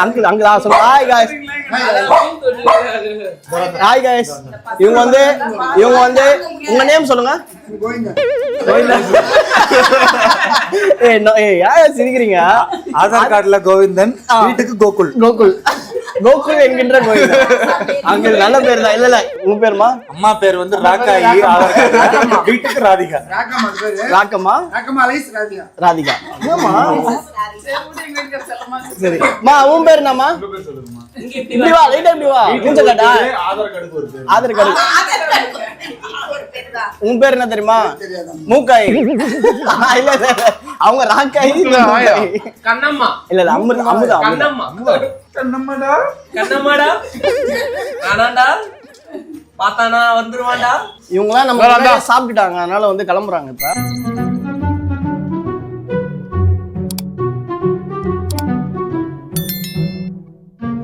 Uncle uncle சொல்லுங்க. Hi guys, hi guys. இவங்க வந்து உங்க நேம் சொல்லுங்க. சிரிக்கிறீங்க. ஆதார் கார்டுல கோவிந்தன், வீட்டுக்கு கோகுல். கோகுல் என்கின்ற கோயில். அங்க நல்ல பேர் தான். இல்ல உங்க பேருமா? அம்மா பேர் வந்து ராக்காயி, ஆதார் கார்டு. வீட்டுக்கு ராதிகா. ராக்கம்மா ராதிகா. சரி மா, உன் பேர் என்னம்மா? இப்படி வா, லைட்டா இப்படி வா. மூஞ்ச காட்டா. ஆதார் கார்டு. உன் பேர் என்ன தெரியுமா? மூக்காய். இல்ல அவங்க ராக்காய். கண்ணம்மா. இல்ல அமுதா. கண்ணம்மாடா. ஆனாண்டா பாத்தானா வந்துருவான்டா. இவங்கலாம் நம்ம சாப்பிட்டுட்டாங்க, அதனால வந்து கிளம்புறாங்க இப்ப.